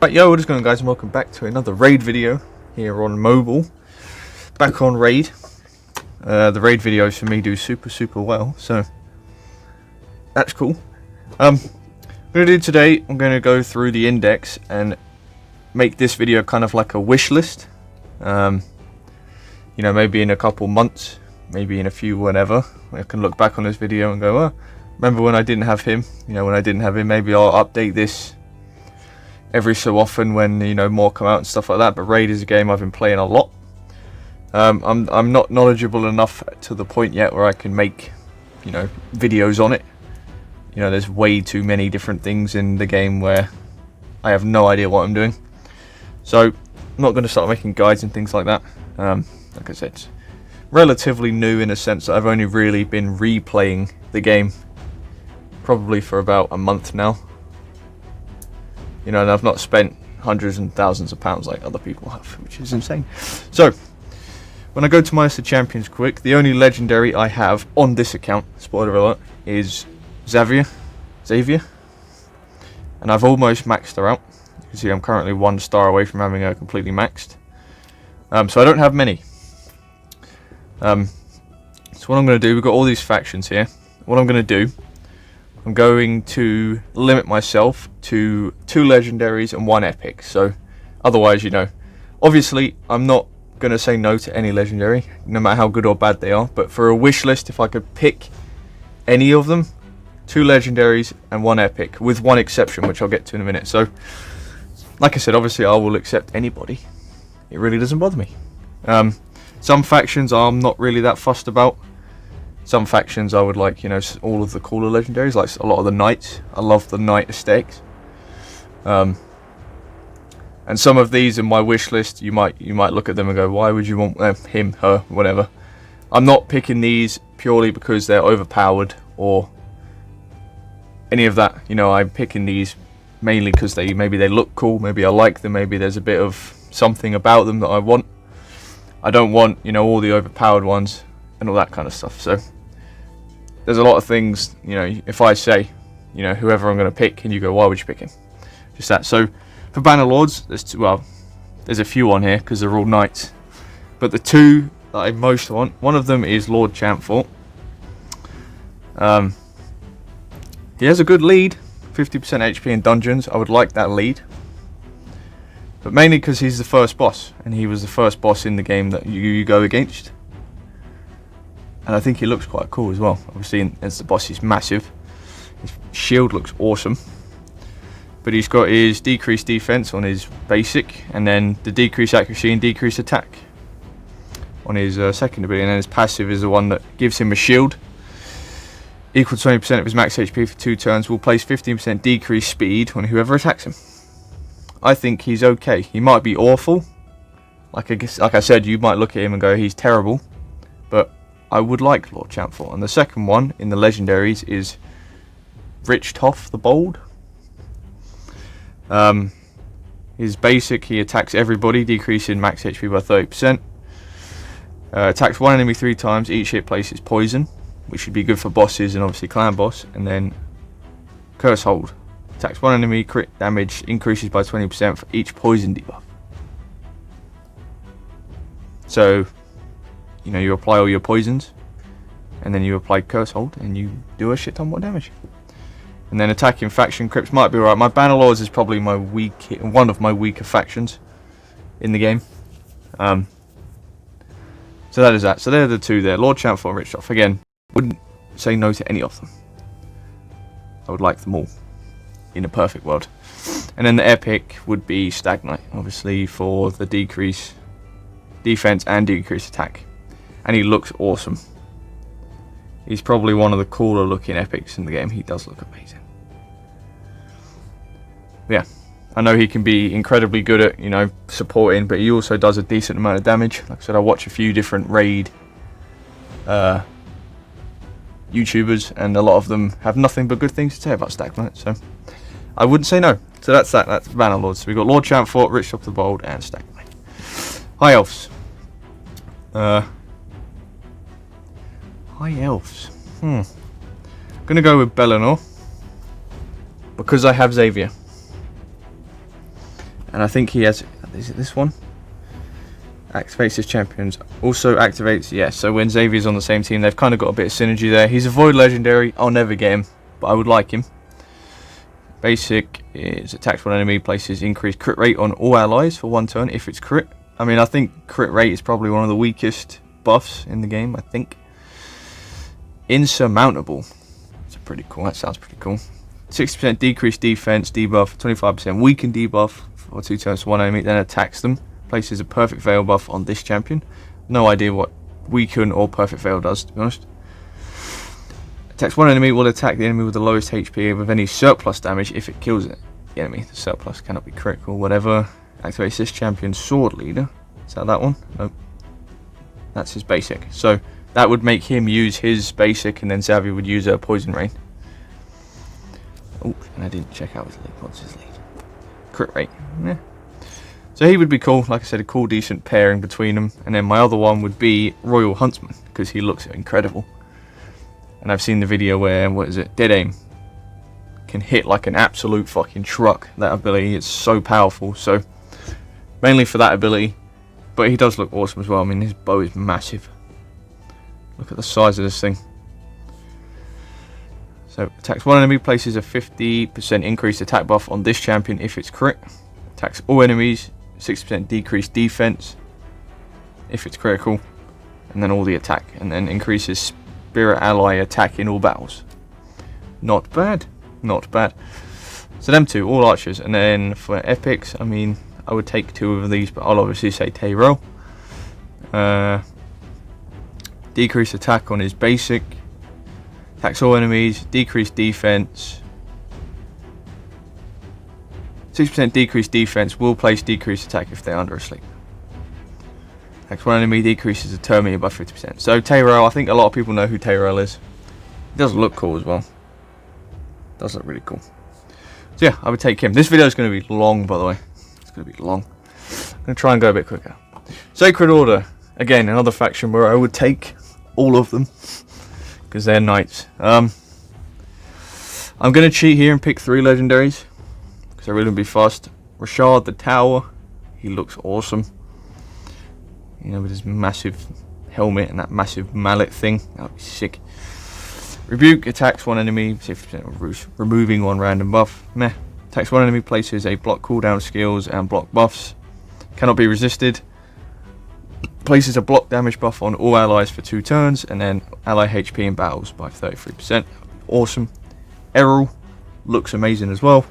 But yo, what is going on, guys, and welcome back to another raid video here on mobile. Back on raid. The raid videos for me do super well, so that's cool. I'm going to do today, I'm going to go through the index and make this video kind of like a wish list. You know, maybe in a couple months, maybe in a few whenever, I can look back on this video and go, oh, remember when I didn't have him? You know, when I didn't have him, maybe I'll update this every so often when, you know, more come out and stuff like that. But raid is a game I've been playing a lot. I'm not knowledgeable enough to the point yet where I can make, you know, videos on it. You know, there's way too many different things in the game where I have no idea what I'm doing. So I'm not going to start making guides and things like that. Like I said, it's relatively new in a sense that I've only really been replaying the game probably for about a month now. You know, and I've not spent hundreds and thousands of pounds like other people have, which is insane. So, when I go to my list of champions quick, the only legendary I have on this account, spoiler alert, is Xavier. And I've almost maxed her out. You can see I'm currently 1 star away from having her completely maxed. So I don't have many. So what I'm going to do, we've got all these factions here. What I'm going to do, I'm going to limit myself to 2 legendaries and 1 epic. So otherwise, you know, obviously I'm not going to say no to any legendary, no matter how good or bad they are. But for a wish list, if I could pick any of them, 2 legendaries and 1 epic, with one exception, which I'll get to in a minute. So like I said, obviously I will accept anybody. It really doesn't bother me. Some factions I'm not really that fussed about. Some factions I would like, you know, all of the cooler legendaries, like a lot of the knights. I love the knight aesthetics. And some of these in my wish list, you might look at them and go, why would you want him, her, whatever. I'm not picking these purely because they're overpowered or any of that. You know, I'm picking these mainly because maybe they look cool, maybe I like them, maybe there's a bit of something about them that I want. I don't want, you know, all the overpowered ones and all that kind of stuff. So there's a lot of things, you know, if I say, you know, whoever I'm going to pick, and you go, why would you pick him? Just that. So for Banner Lords, there's a few on here because they're all knights. But the 2 that I most want, one of them is Lord Champfort. He has a good lead, 50% HP in dungeons. I would like that lead. But mainly because he's the first boss, and he was the first boss in the game that you go against. And I think he looks quite cool as well. Obviously, as the boss, he's massive. His shield looks awesome. But he's got his decreased defense on his basic, and then the decreased accuracy and decreased attack on his second ability. And then his passive is the one that gives him a shield. Equal to 20% of his max HP for 2 turns. Will place 15% decreased speed on whoever attacks him. I think he's okay. He might be awful. Like I said, you might look at him and go, he's terrible. But I would like Lord Champfort. And the second one in the legendaries is Richthof the Bold. His basic, he attacks everybody, decreasing max HP by 30%. Attacks 1 enemy 3 times. Each hit places poison, which should be good for bosses and obviously clan boss. And then Curse Hold. Attacks 1 enemy, crit damage increases by 20% for each poison debuff. So, you know, you apply all your poisons, and then you apply Curse Hold, and you do a shit ton more damage. And then attacking faction crypts might be alright. My Banner Lords is probably one of my weaker factions in the game. So that is that. So they're the 2 there. Lord Champfort and Richthof. Again, wouldn't say no to any of them. I would like them all in a perfect world. And then the epic would be Stag Knight, obviously, for the decrease defense and decrease attack. And he looks awesome. He's probably one of the cooler looking epics in the game. He does look amazing. Yeah, I know he can be incredibly good at, you know, supporting, but he also does a decent amount of damage. Like I said, I watch a few different raid YouTubers, and a lot of them have nothing but good things to say about Stag Knight, so I wouldn't say no. So that's that. That's Banner Lords. So we've got Lord Champfort, Richthof the Bold, and Stag Knight. High Elves. High Elves. Gonna go with Bellinor because I have Xavier. And I think he has, is it this one? Activates his champions. Also activates, yeah, so when Xavier's on the same team, they've kind of got a bit of synergy there. He's a void legendary. I'll never get him, but I would like him. Basic is attacks one enemy, places increased crit rate on all allies for 1 turn if it's crit. I mean, I think crit rate is probably one of the weakest buffs in the game, I think. Insurmountable. That's pretty cool. That sounds pretty cool. 60% decreased defense debuff, 25% weaken debuff for 2 turns to one enemy, then attacks them. Places a perfect veil buff on this champion. No idea what weaken or perfect veil does, to be honest. Attacks one enemy, will attack the enemy with the lowest HP with any surplus damage if it kills it. The enemy. The surplus cannot be critical, whatever. Activates this champion's sword leader. Is that one? Nope. That's his basic. So that would make him use his basic, and then Xavier would use a poison rain. Oh, and I didn't check out his lead. What's his lead? Crit rate. Yeah. So he would be cool, like I said, a cool, decent pairing between them. And then my other one would be Royal Huntsman, because he looks incredible. And I've seen the video where, what is it, Dead Aim can hit like an absolute fucking truck. That ability is so powerful. So mainly for that ability, but he does look awesome as well. I mean, his bow is massive. Look at the size of this thing. So attacks one enemy, places a 50% increased attack buff on this champion if it's crit. Attacks all enemies, 60% decreased defense if it's critical, and then all the attack, and then increases spirit ally attack in all battles. Not bad, not bad. So them two, all archers. And then for epics, I mean, I would take 2 of these, but I'll obviously say Tyrell. Decreased attack on his basic, attacks all enemies, decreased defense, 6% decreased defense, will place decreased attack if they're under asleep. Attacks one enemy, decreases the turn meter by 50%. So Tyrell, I think a lot of people know who Tyrell is. He does look cool as well. Does look really cool. So yeah, I would take him. This video is going to be long, by the way. It's going to be long. I'm going to try and go a bit quicker. Sacred Order. Again, another faction where I would take all of them, because they're knights. I'm going to cheat here and pick 3 legendaries, because I really want to be fast. Rashad the Tower. He looks awesome. You know, with his massive helmet and that massive mallet thing. That would be sick. Rebuke attacks one enemy, 50% removing 1 random buff. Meh. Attacks one enemy, places a block cooldown skills and block buffs. Cannot be resisted. Places a block damage buff on all allies for 2 turns, and then ally HP in battles by 33%. Awesome. Errol looks amazing as well.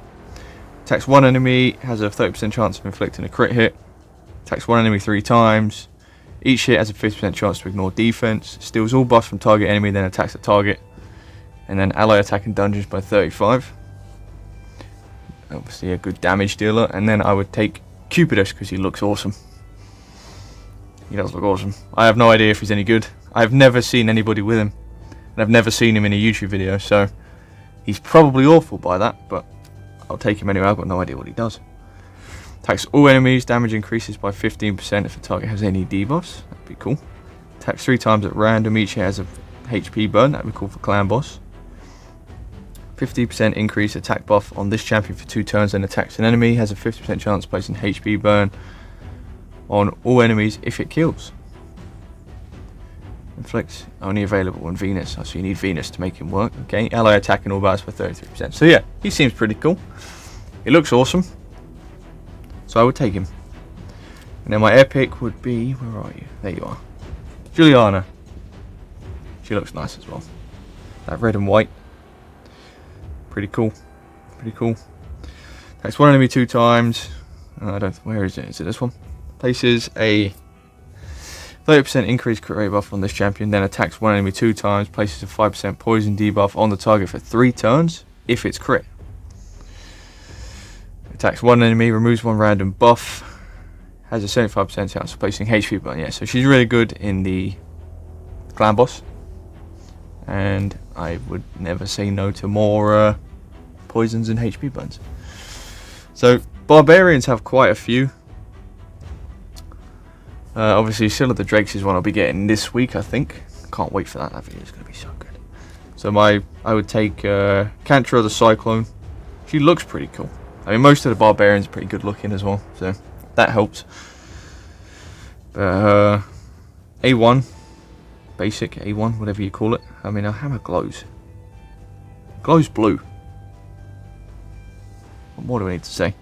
Attacks one enemy, has a 30% chance of inflicting a crit hit. Attacks one enemy 3 times. Each hit has a 50% chance to ignore defense. Steals all buffs from target enemy, then attacks the target. And then ally attack in dungeons by 35. Obviously a good damage dealer. And then I would take Cupidus, because he looks awesome. He does look awesome. I have no idea if he's any good. I have never seen anybody with him. And I've never seen him in a YouTube video, so he's probably awful by that, but I'll take him anyway. I've got no idea what he does. Attacks all enemies, damage increases by 15% if the target has any debuffs. That'd be cool. Attacks 3 times at random, each hit has a HP burn. That'd be cool for clan boss. 50% increase attack buff on this champion for 2 turns, and attacks an enemy, has a 50% chance of placing HP burn on all enemies if it kills. Inflicts only available on Venus. So you need Venus to make him work. Okay, ally attack in all battles by 33%. So yeah, he seems pretty cool. He looks awesome. So I would take him. And then my epic would be, where are you? There you are. Juliana. She looks nice as well. That red and white. Pretty cool. Pretty cool. Attacks one enemy 2 times. Where is it? Is it this one? Places a 30% increased crit rate buff on this champion, then attacks one enemy 2 times, places a 5% poison debuff on the target for 3 turns, if it's crit. Attacks one enemy, removes 1 random buff, has a 75% chance of placing HP burn. Yeah, so she's really good in the clan boss, and I would never say no to more poisons and HP burns. So barbarians have quite a few. Obviously, Seal of the Drakes is one I'll be getting this week, I think. Can't wait for that. That video is going to be so good. So I would take Cantra the Cyclone. She looks pretty cool. I mean, most of the barbarians are pretty good looking as well, so that helps. A1, basic A1, whatever you call it. I mean, our hammer glows. Glows blue. What more do we need to say?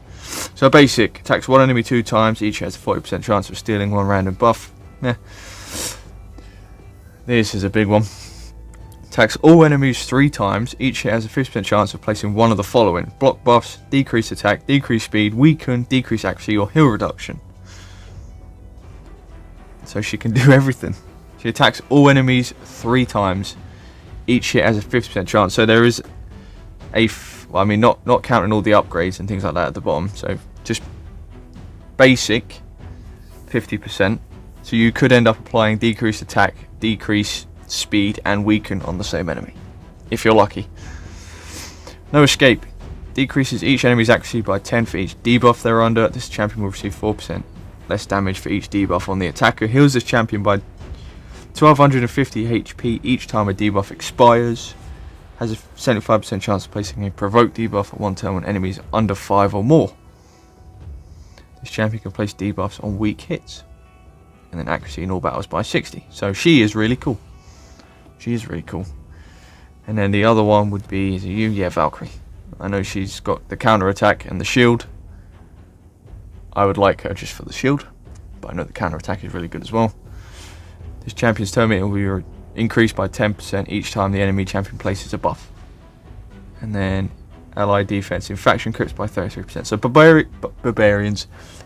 So basic, attacks one enemy 2 times, each has a 40% chance of stealing one random buff. Yeah. This is a big one. Attacks all enemies 3 times, each has a 50% chance of placing one of the following: block buffs, decrease attack, decrease speed, weaken, decrease accuracy, or heal reduction. So she can do everything. She attacks all enemies 3 times, each hit has a 50% chance. So there is a, well, I mean, not counting all the upgrades and things like that at the bottom. So just basic 50%. So you could end up applying decreased attack, decrease speed, and weaken on the same enemy, if you're lucky. No escape. Decreases each enemy's accuracy by 10 for each debuff they're under. This champion will receive 4% less damage for each debuff on the attacker. Heals this champion by 1250 HP each time a debuff expires. Has a 75% chance of placing a provoked debuff at one turn when enemies under 5 or more. This champion can place debuffs on weak hits. And then accuracy in all battles by 60. So she is really cool. She is really cool. And then the other one would be Yuya Valkyrie. I know she's got the counter attack and the shield. I would like her just for the shield, but I know the counter attack is really good as well. This champion's turn meter will be increased by 10% each time the enemy champion places a buff. And then ally defense in faction crits by 33%. So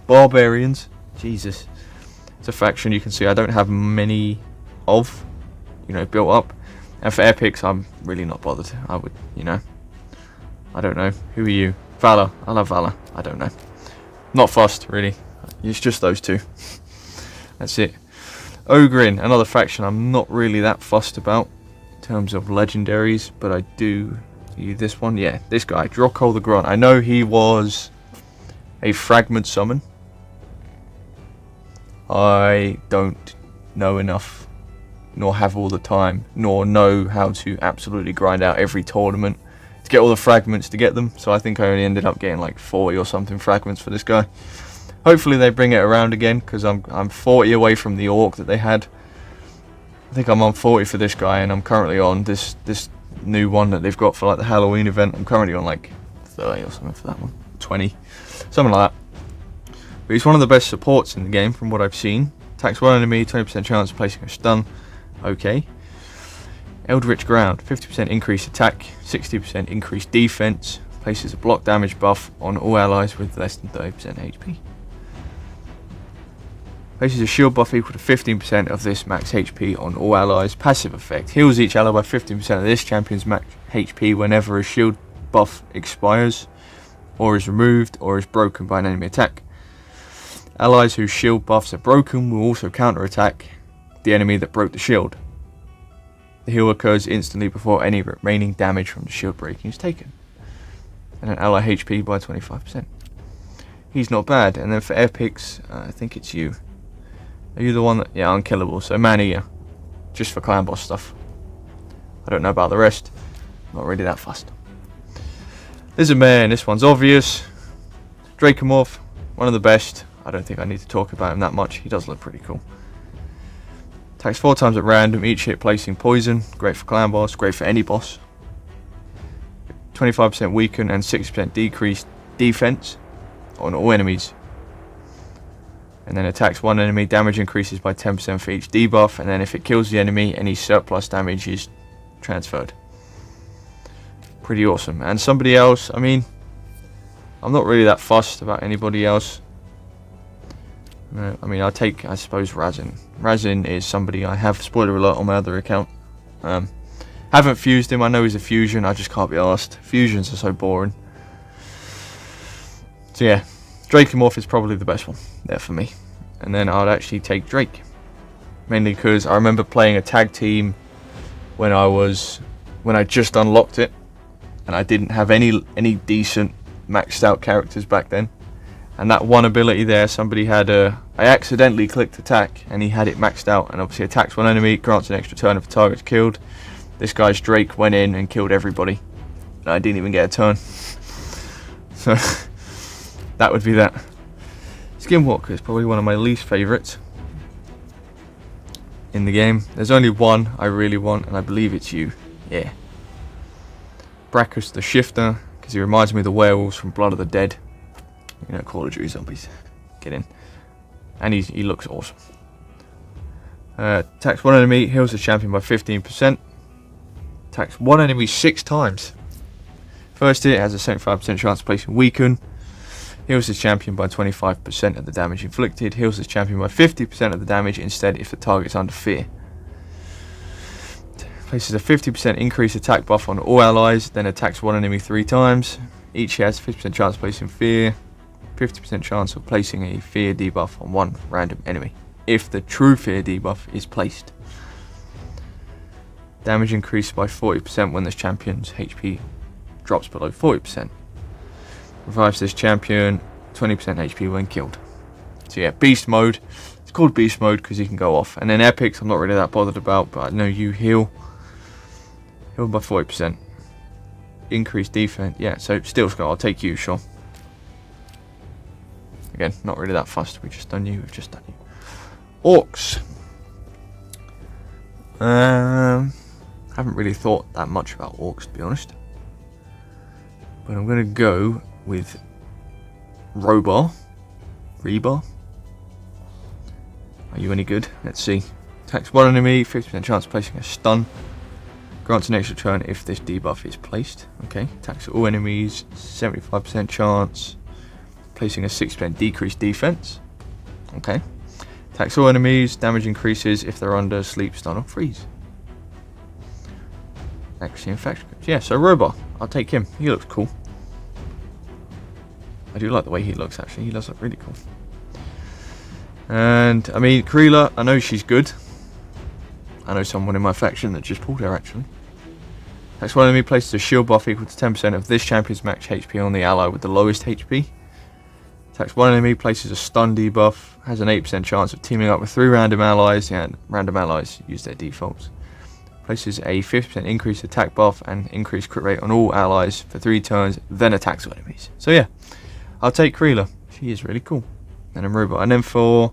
barbarians, Jesus. It's a faction you can see I don't have many of, built up. And for epics, I'm really not bothered. I would, I don't know. Who are you? Valor. I love Valor. I don't know. Not fussed, really. It's just those 2. That's it. Ogrin, another faction I'm not really that fussed about in terms of legendaries, but I do this one. Yeah, this guy, Dracomorph the Grunt. I know he was a fragment summon. I don't know enough, nor have all the time, nor know how to absolutely grind out every tournament to get all the fragments to get them. So I think I only ended up getting like 40 or something fragments for this guy. Hopefully they bring it around again, because I'm 40 away from the orc that they had. I think I'm on 40 for this guy, and I'm currently on this new one that they've got for like the Halloween event. I'm currently on like 30 or something for that one, 20, something like that. But he's one of the best supports in the game from what I've seen. Attacks one enemy, 20% chance of placing a stun. Okay. Eldritch Ground, 50% increased attack, 60% increased defense. Places a block damage buff on all allies with less than 30% HP. Places a shield buff equal to 15% of this max HP on all allies. Passive effect. Heals each ally by 15% of this champion's max HP whenever a shield buff expires, or is removed, or is broken by an enemy attack. Allies whose shield buffs are broken will also counter-attack the enemy that broke the shield. The heal occurs instantly before any remaining damage from the shield breaking is taken. And an ally HP by 25%. He's not bad. And then for epics, I think it's you. Are you the one that... Yeah, unkillable. So man-eater. Just for clan boss stuff. I don't know about the rest. Not really that fussed. Lizard Man. This one's obvious. Dracomorph. One of the best. I don't think I need to talk about him that much. He does look pretty cool. Attacks 4 times at random, each hit placing poison. Great for clan boss, great for any boss. 25% weaken and 6% decreased defense on all enemies. And then attacks one enemy, damage increases by 10% for each debuff. And then if it kills the enemy, any surplus damage is transferred. Pretty awesome. And somebody else, I mean, I'm not really that fussed about anybody else. I mean, I suppose Razzin. Razzin is somebody I have, spoiler alert, on my other account. Haven't fused him. I know he's a fusion. I just can't be asked. Fusions are so boring. So yeah, Dracomorph is probably the best one there for me. And then I'd actually take Drake. Mainly because I remember playing a tag team when I just unlocked it. And I didn't have any decent maxed out characters back then. And that one ability there, somebody had I accidentally clicked attack, and he had it maxed out, and obviously attacks one enemy, grants an extra turn if the target's killed. This guy's Drake went in and killed everybody, and I didn't even get a turn. So that would be that. Skinwalker is probably one of my least favourites in the game. There's only one I really want, and I believe it's you. Yeah. Brackus the Shifter, because he reminds me of the werewolves from Blood of the Dead. You know, Call of Duty zombies. Get in. And he looks awesome. Attacks one enemy, heals the champion by 15%. Attacks one enemy 6 times. First hit has a 75% chance of placing weaken. Heals the champion by 25% of the damage inflicted. Heals the champion by 50% of the damage instead if the target is under fear. Places a 50% increased attack buff on all allies, then attacks one enemy 3 times. Each has 50% chance of placing fear, 50% chance of placing a fear debuff on one random enemy, if the true fear debuff is placed. Damage increased by 40% when this champion's HP drops below 40%. Revives this champion 20% HP when killed. So yeah, beast mode. It's called beast mode because he can go off. And then epics I'm not really that bothered about, but I know you heal. Heal by 40%. Increased defense. Yeah, so still Scott, I'll take you, sure. Again, not really that fussed. We've just done you. Orcs. Haven't really thought that much about orcs, to be honest. But I'm going to go with Rebar. Are you any good? Let's see. Attacks one enemy, 50% chance of placing a stun. Grants an extra turn if this debuff is placed. Okay. Attacks all enemies, 75% chance. Placing a 6% decreased defense. Okay. Attacks all enemies, damage increases if they're under sleep, stun, or freeze. Actually, infection. Yeah, so Rebar. I'll take him. He looks cool. I do like the way he looks, actually. He does look really cool. And, I mean, Kreela, I know she's good. I know someone in my faction that just pulled her, actually. Next one enemy places a shield buff equal to 10% of this champion's max HP on the ally with the lowest HP. Attacks one enemy, places a stun debuff, has an 8% chance of teaming up with 3 random allies, and random allies use their defaults. Places a 50% increased attack buff and increased crit rate on all allies for 3 turns, then attacks all enemies. So yeah, I'll take Kreela. She is really cool. And a robot. And then for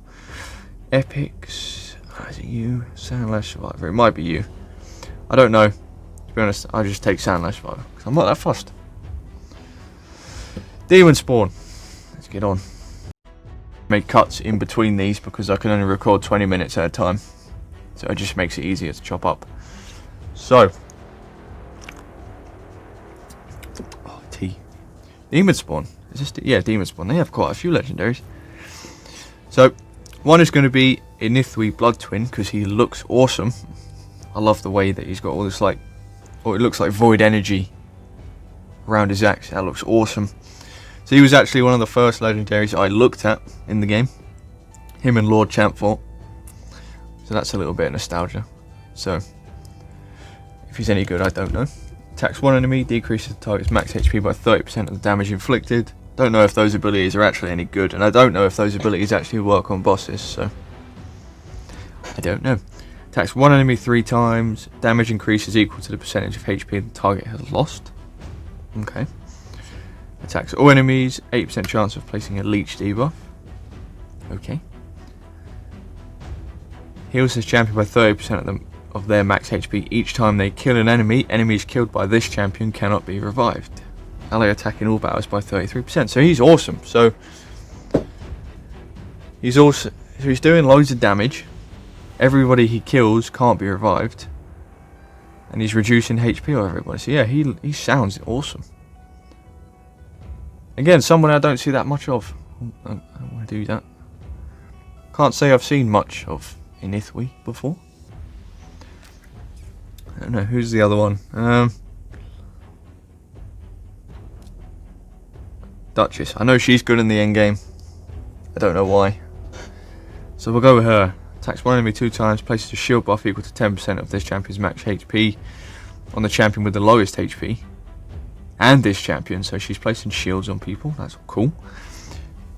epics, is it you? Sandlash Survivor. It might be you. I don't know. To be honest, I'll just take Sandlash Survivor because I'm not that fussed. Demon Spawn. Let's get on. Make cuts in between these because I can only record 20 minutes at a time. So it just makes it easier to chop up. So. Oh, T. Demon Spawn. Is this? Yeah, Demon Spawn. They have quite a few legendaries. So, one is going to be Inithwi Blood Twin because he looks awesome. I love the way that he's got all this like, it looks like void energy around his axe. That looks awesome. So he was actually one of the first legendaries I looked at in the game. Him and Lord Champfort. So that's a little bit of nostalgia. So, if he's any good, I don't know. Attacks one enemy, decreases the target's max HP by 30% of the damage inflicted. Don't know if those abilities are actually any good, and I don't know if those abilities actually work on bosses, so I don't know. Attacks one enemy 3 times, damage increases equal to the percentage of HP the target has lost. Okay. Attacks all enemies, 8% chance of placing a leech debuff. Okay. Heals this champion by 30% of their max HP each time they kill an enemy. Enemies killed by this champion cannot be revived. Ally attacking all battles by 33%. So he's awesome. So he's doing loads of damage. Everybody he kills can't be revived. And he's reducing HP on everybody. So yeah, he sounds awesome. Again, someone I don't see that much of. I don't want to do that. Can't say I've seen much of Inithwi before. I don't know, who's the other one? Duchess. I know she's good in the end game. I don't know why. So we'll go with her. Attacks one enemy 2 times, places a shield buff equal to 10% of this champion's max HP on the champion with the lowest HP. And this champion, so she's placing shields on people. That's cool.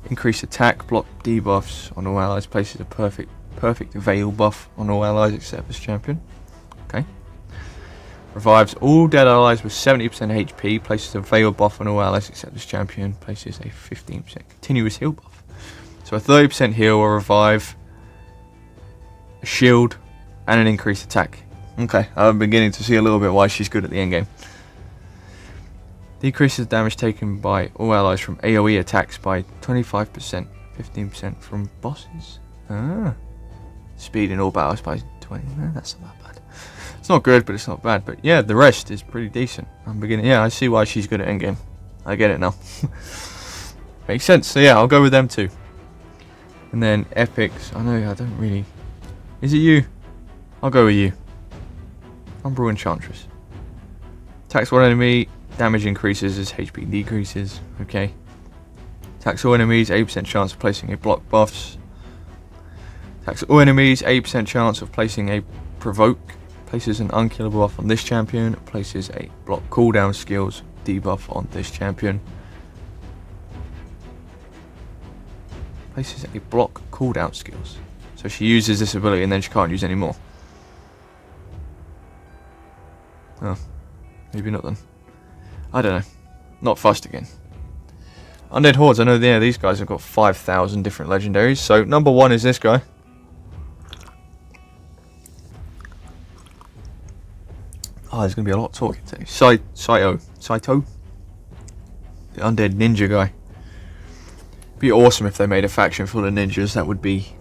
Increased attack, block debuffs on all allies, places a perfect veil buff on all allies except this champion. Okay. Revives all dead allies with 70% HP. Places a Veil buff on all allies except this champion. Places a 15% continuous heal buff. So a 30% heal, a revive, a shield, and an increased attack. Okay, I'm beginning to see a little bit why she's good at the end game. Decreases damage taken by all allies from AoE attacks by 25%, 15% from bosses. Speed in all battles by 20. That's not that bad. It's not good, but it's not bad. But yeah, the rest is pretty decent. Yeah, I see why she's good at endgame. I get it now. Makes sense. So yeah, I'll go with them too. And then epics. I know I don't really. Is it you? I'll go with you. Umbral Enchantress. Attacks one enemy. Damage increases as HP decreases. Okay. Attacks all enemies. 80% chance of placing a block buffs. Attacks all enemies. 80% chance of placing a provoke. Places an unkillable buff on this champion. Places a block cooldown skills debuff on this champion. Places a block cooldown skills. So she uses this ability and then she can't use any more. Oh, maybe not then. I don't know. Not fussed again. Undead Hordes, I know these guys have got 5,000 different legendaries. So number 1 is this guy. Oh, there's going to be a lot of talking today. Saito. The undead ninja guy. Be awesome if they made a faction full of ninjas. That would be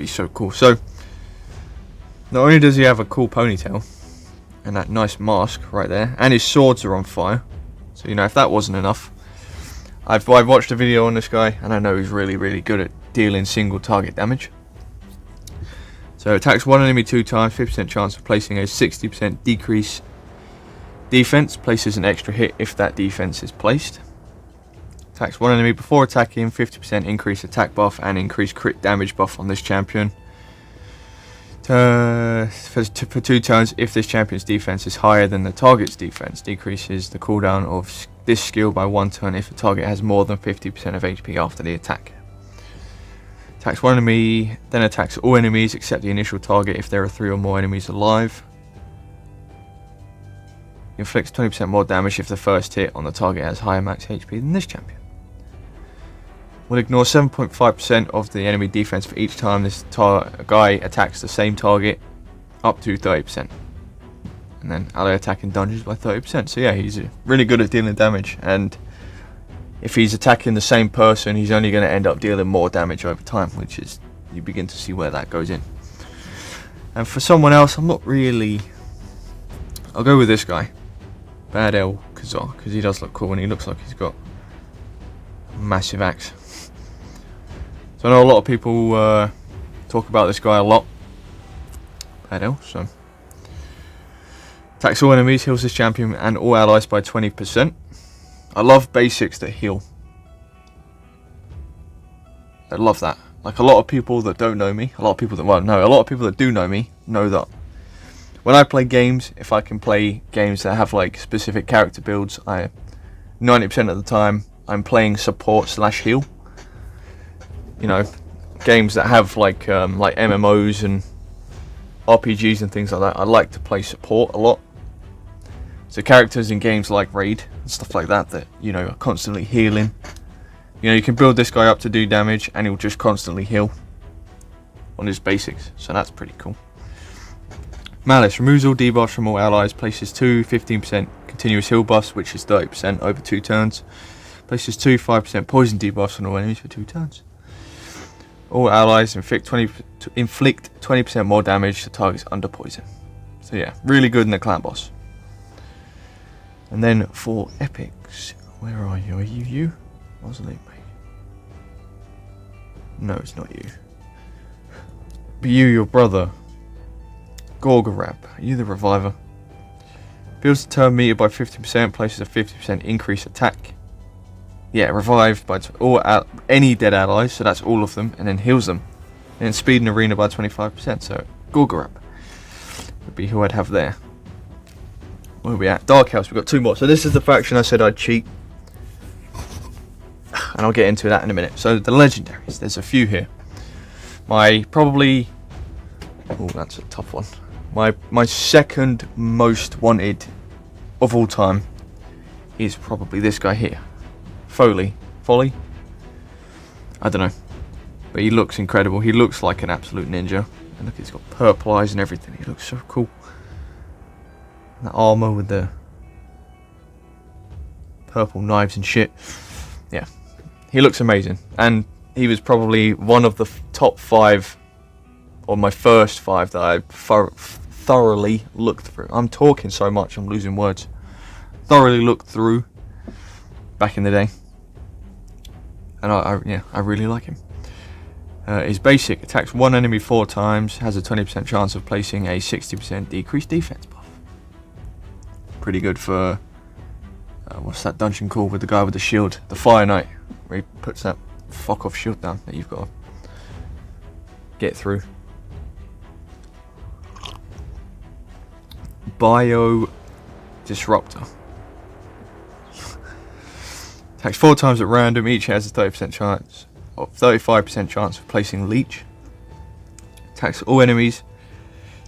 so cool. So not only does he have a cool ponytail and that nice mask right there, and his swords are on fire. So you know, if that wasn't enough, I've watched a video on this guy and I know he's really, really good at dealing single target damage. So attacks one enemy 2 times, 50% chance of placing a 60% decrease defense. Places an extra hit if that defense is placed. Attacks one enemy before attacking, 50% increase attack buff and increase crit damage buff on this champion. For 2 turns, if this champion's defense is higher than the target's defense, decreases the cooldown of this skill by 1 turn if the target has more than 50% of HP after the attack. Attacks one enemy, then attacks all enemies except the initial target if there are 3 or more enemies alive. Inflicts 20% more damage if the first hit on the target has higher max HP than this champion. Will ignore 7.5% of the enemy defense for each time this guy attacks the same target, up to 30%. And then ally attack in dungeons by 30%. So yeah, he's really good at dealing damage, and if he's attacking the same person, he's only going to end up dealing more damage over time, which is, you begin to see where that goes in. And for someone else, I'm not really. I'll go with this guy, Bad El Khazar, because he does look cool and he looks like he's got a massive axe. So I know a lot of people talk about this guy a lot. Bad El, so. Attacks all enemies, heals this champion and all allies by 20%. I love basics that heal. I love that. Like a lot of people that don't know me, a lot of people that do know me know that when I play games, if I can play games that have like specific character builds, 90% of the time I'm playing support / heal. You know, games that have like MMOs and RPGs and things like that, I like to play support a lot. So characters in games like Raid and stuff like that, you know, are constantly healing. You know, you can build this guy up to do damage and he'll just constantly heal on his basics. So that's pretty cool. Malice removes all debuffs from all allies, places 2 15% continuous heal buffs, which is 30% over 2 turns. Places 2 5% poison debuffs on all enemies for 2 turns. All allies inflict 20% more damage to targets under poison. So yeah, really good in the clan boss. And then for epics, where are you? Are you you? Wasn't it, mate? No, it's not you. Be you, your brother. Gorgorab, are you the reviver? Builds the turn meter by 50%, places a 50% increase attack. Yeah, revived by any dead allies, so that's all of them, and then heals them. And then speed in arena by 25%, so Gorgorab would be who I'd have there. Where are we at? Dark House, we've got 2 more. So this is the faction I said I'd cheat. And I'll get into that in a minute. So the Legendaries, there's a few here. Oh, that's a tough one. My second most wanted of all time is probably this guy here. Foley? I don't know. But he looks incredible. He looks like an absolute ninja. And look, he's got purple eyes and everything. He looks so cool. And that armor with the purple knives and shit. Yeah. He looks amazing. And he was probably one of the top 5, or my first 5, that I thoroughly looked through. I'm talking so much, I'm losing words. Thoroughly looked through back in the day. And I really like him. His basic attacks one enemy 4 times, has a 20% chance of placing a 60% decreased defense buff. Pretty good for what's that dungeon called with the guy with the shield? The Fire Knight, where he puts that fuck off shield down that you've got to get through. Bio Disruptor. Attacks 4 times at random, each has a 30% chance or 35% chance of placing leech. Attacks all enemies,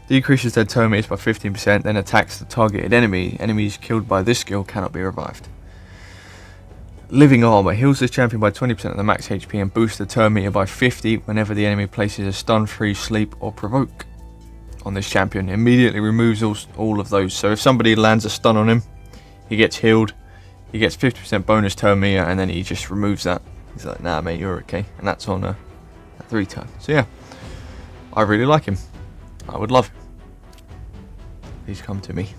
decreases their turn meters by 15%, then attacks the targeted enemy. Enemies killed by this skill cannot be revived. Living Armor heals this champion by 20% of the max HP and boosts the turn meter by 50 whenever the enemy places a stun, freeze, sleep or provoke on this champion. Immediately removes all of those. So if somebody lands a stun on him, he gets healed, he gets 50% bonus turn meter, and then he just removes that. He's like, nah mate, you're okay. And that's on a 3 turn. So yeah, I really like him. I would love him. Please come to me.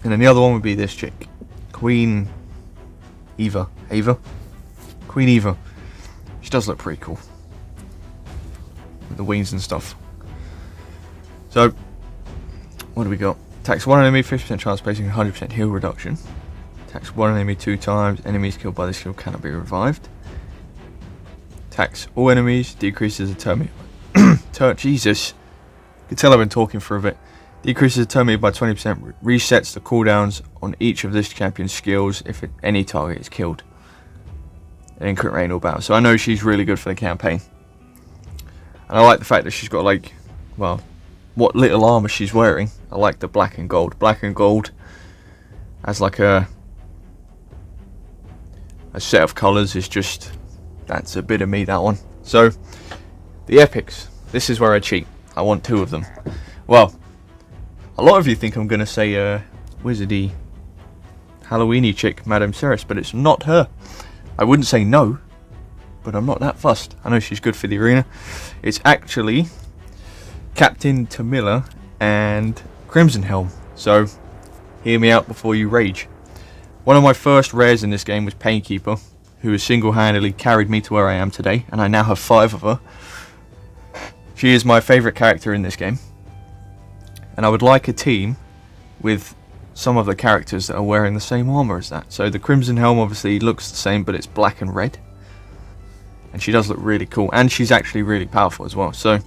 And then the other one would be this chick, Queen Eva. Queen Eva. She does look pretty cool with the wings and stuff. So what do we got? Attacks one enemy, 50% chance of placing 100% heal reduction. Attacks one enemy 2 times. Enemies killed by this skill cannot be revived. Attacks all enemies, decreases the turn meter. Jesus. You can tell I've been talking for a bit. Decreases the turn meter by 20%. Resets the cooldowns on each of this champion's skills if any target is killed. In crit rate or battle. So I know she's really good for the campaign. And I like the fact that she's got, like, well, what little armor she's wearing. I like the black and gold. Black and gold as like a set of colours is just, that's a bit of me, that one. So the epics, this is where I cheat. I want 2 of them. Well, a lot of you think I'm going to say wizardy Halloweeny chick, Madame Ceres, but it's not her. I wouldn't say no, but I'm not that fussed. I know she's good for the arena. It's actually Captain Tamila and Crimson Helm. So hear me out before you rage. One of my first rares in this game was Painkeeper, who has single-handedly carried me to where I am today, and I now have 5 of her. She is my favourite character in this game, and I would like a team with some of the characters that are wearing the same armour as that. So the Crimson Helm obviously looks the same, but it's black and red, and she does look really cool, and she's actually really powerful as well. So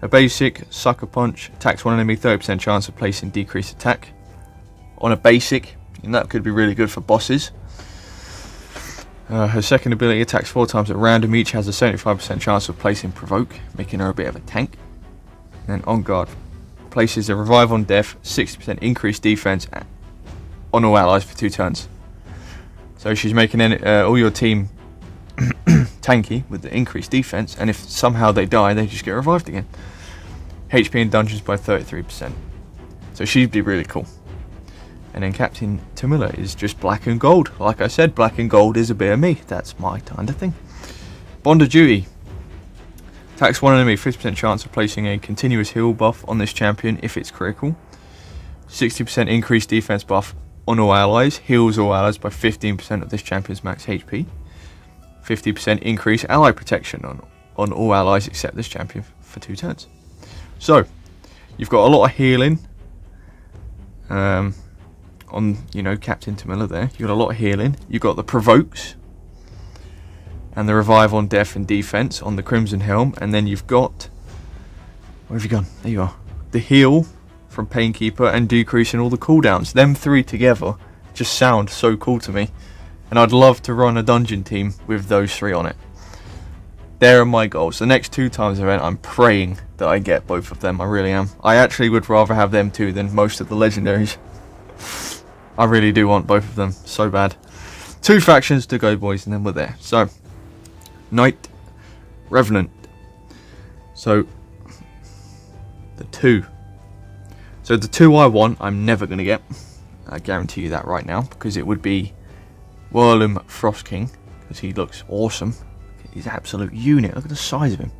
a basic, Sucker Punch, attacks one enemy, 30% chance of placing decreased attack on a basic, and that could be really good for bosses. Her second ability attacks 4 times at random, each has a 75% chance of placing provoke, making her a bit of a tank. And then on guard, places a revive on death, 60% increased defense on all allies for 2 turns. So she's making all your team tanky with the increased defense, and if somehow they die, they just get revived again. HP in dungeons by 33%. So she'd be really cool. And then Captain Tamila is just black and gold. Like I said, black and gold is a bit of me. That's my kind of thing. Bond of Duty. Attacks one enemy, 50% chance of placing a continuous heal buff on this champion if it's critical. 60% increased defense buff on all allies. Heals all allies by 15% of this champion's max HP. 50% increase ally protection on all allies except this champion for 2 turns. So, you've got a lot of healing. On, you know, Captain Tamila there. You've got a lot of healing. You've got the provokes and the revive on death and defense on the Crimson Helm. And then you've got, where have you gone? There you are. The heal from Painkeeper and decreasing all the cooldowns. Them 3 together just sound so cool to me. And I'd love to run a dungeon team with those 3 on it. There are my goals. The next 2 times event, I'm praying that I get both of them. I really am. I actually would rather have them two than most of the legendaries. I really do want both of them so bad. 2 factions to go, boys, and then we're there. So, Knight, Revenant. So, the 2. So the 2 I want, I'm never going to get. I guarantee you that right now, because it would be Whirlum Frost King, because he looks awesome. He's an absolute unit. Look at the size of him.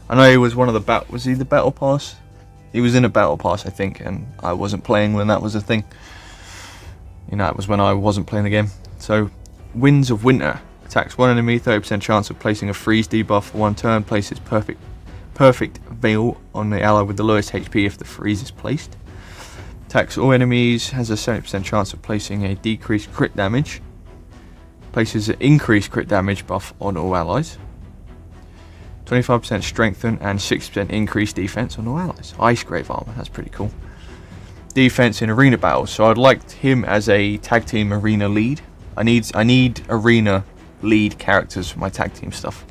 I know he was one of the was he the Battle Pass? He was in a Battle Pass, I think, and I wasn't playing when that was a thing. You know, it was when I wasn't playing the game. So, Winds of Winter. Attacks one enemy, 30% chance of placing a freeze debuff for 1 turn. Places perfect veil on the ally with the lowest HP if the freeze is placed. Attacks all enemies, has a 70% chance of placing a decreased crit damage. Places an increased crit damage buff on all allies. 25% strengthen and 6% increased defense on all allies. Ice Grave Armor, that's pretty cool. Defense in arena battles, so I'd like him as a tag team arena lead. I need arena lead characters for my tag team stuff.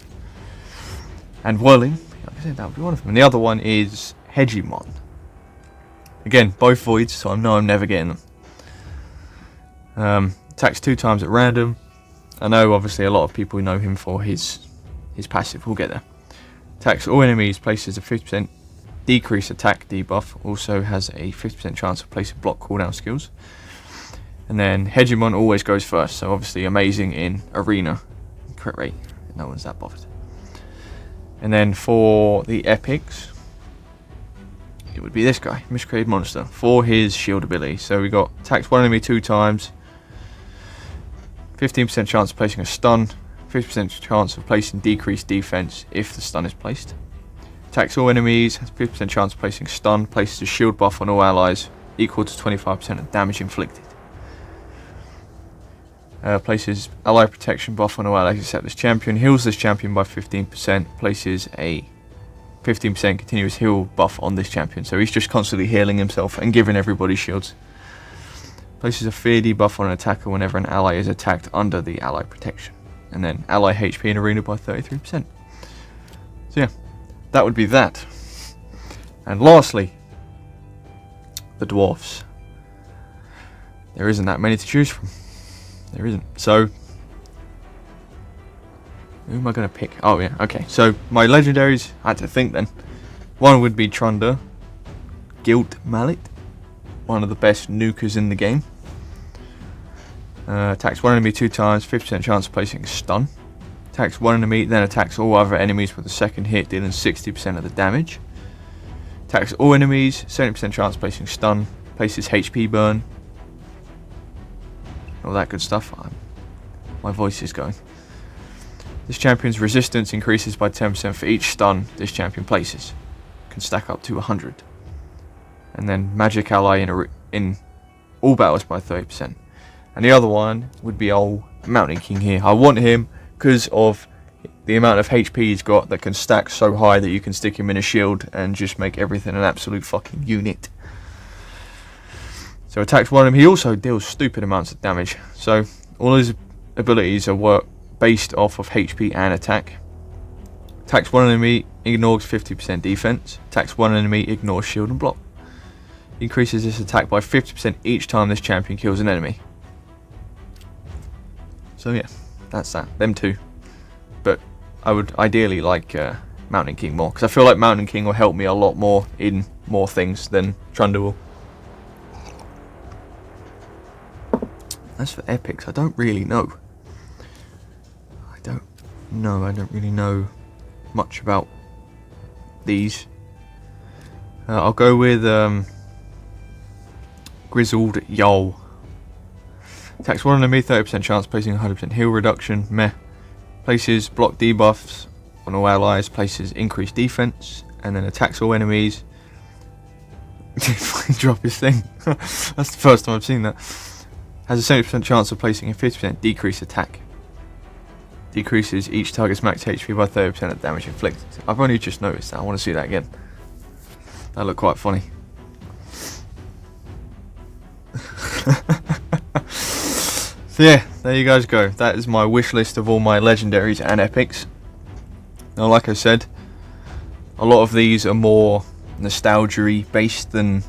And Whirling, like I said, that would be one of them. And the other one is Hegemon. Again, both voids, so I know I'm never getting them. Attacks 2 times at random. I know obviously a lot of people know him for his passive. We'll get there. Attacks all enemies, places a 50% decrease attack debuff. Also has a 50% chance of placing block cooldown skills. And then Hegemon always goes first, so obviously amazing in arena. Crit rate, no one's that bothered. And then for the epics, it would be this guy, Miscreated Monster, for his shield ability. So we got attacks 1 enemy 2 times, 15% chance of placing a stun, 50% chance of placing decreased defense if the stun is placed. Attacks all enemies, has 50% chance of placing stun, places a shield buff on all allies, equal to 25% of damage inflicted. Places ally protection buff on all allies except this champion, heals this champion by 15%, places a 15% continuous heal buff on this champion. So he's just constantly healing himself and giving everybody shields. Places a fear debuff on an attacker whenever an ally is attacked under the ally protection. And then ally HP in arena by 33%. So yeah, that would be that. And lastly, the dwarfs. There isn't that many to choose from. There isn't. So, who am I going to pick? Oh yeah, okay. So my legendaries, I had to think then. One would be Trunda, Guilt Mallet, one of the best nukers in the game. Attacks 1 enemy 2 times, 50% chance of placing a stun. Attacks 1 enemy, then attacks all other enemies with a second hit, dealing 60% of the damage. Attacks all enemies, 70% chance of placing stun. Places HP burn. All that good stuff. My voice is going. This champion's resistance increases by 10% for each stun this champion places. Can stack up to 100. And then magic ally in all battles by 30%. And the other one would be old Mountain King here. I want him because of the amount of HP he's got that can stack so high that you can stick him in a shield and just make everything an absolute fucking unit. So attacks 1 enemy. He also deals stupid amounts of damage. So all his abilities are based off of HP and attack. Attacks 1 enemy, ignores 50% defense. Attacks 1 enemy, ignores shield and block. Increases this attack by 50% each time this champion kills an enemy. So yeah, that's that. Them two. But I would ideally like Mountain King more, because I feel like Mountain King will help me a lot more in more things than Trunda will. As for epics, I don't really know. I don't really know much about these. I'll go with Grizzled Yol. Attacks 1 enemy, 30% chance, placing 100% heal reduction. Meh. Places block debuffs on all allies, places increased defense, and then attacks all enemies. Drop his thing. That's the first time I've seen that. Has a 70% chance of placing a 50% decreased attack. Decreases each target's max HP by 30% of damage inflicted. I've only just noticed that. I want to see that again. That looked quite funny. So yeah, there you guys go. That is my wish list of all my legendaries and epics. Now, like I said, A lot of these are more nostalgia based than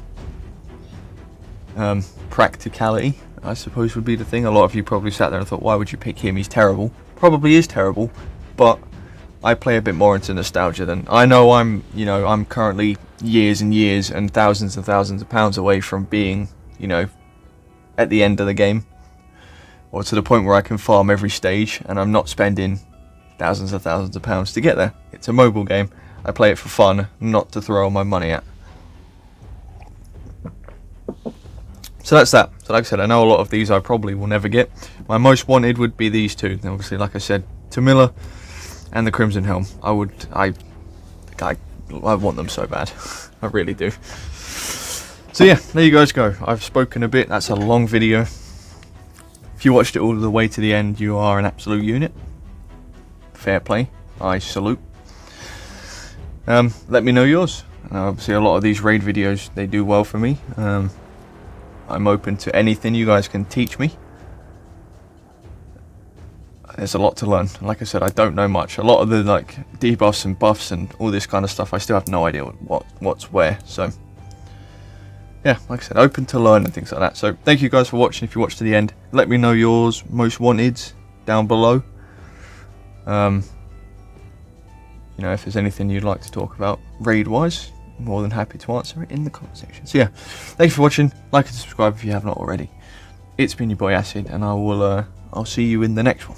practicality, I suppose would be the thing. A lot of you probably sat there and thought, why would you pick him? He's terrible. Probably is terrible, but I play a bit more into nostalgia than I know. I'm currently years and years and thousands of pounds away from being, at the end of the game, or to the point where I can farm every stage and I'm not spending thousands of pounds to get there. It's a mobile game. I play it for fun, not to throw all my money at. So that's that. So like I said, I know a lot of these I probably will never get. My most wanted would be these two. And obviously, like I said, Tamila and the Crimson Helm. I want them so bad. I really do. So yeah, there you guys go. I've spoken a bit. That's a long video. If you watched it all the way to the end, you are an absolute unit. Fair play. I salute. Let me know yours. Obviously, a lot of these raid videos, they do well for me. I'm open to anything you guys can teach me. There's a lot to learn. Like I said, I don't know much. A lot of the debuffs and buffs and all this kind of stuff, I still have no idea what's where. So yeah, like I said, open to learn and things like that. So thank you guys for watching. If you watched to the end, let me know yours most wanted down below. If there's anything you'd like to talk about raid wise, more than happy to answer it in the comment section. So yeah, thank you for watching. Like and subscribe if you have not already. It's been your boy Acid, and I'll see you in the next one.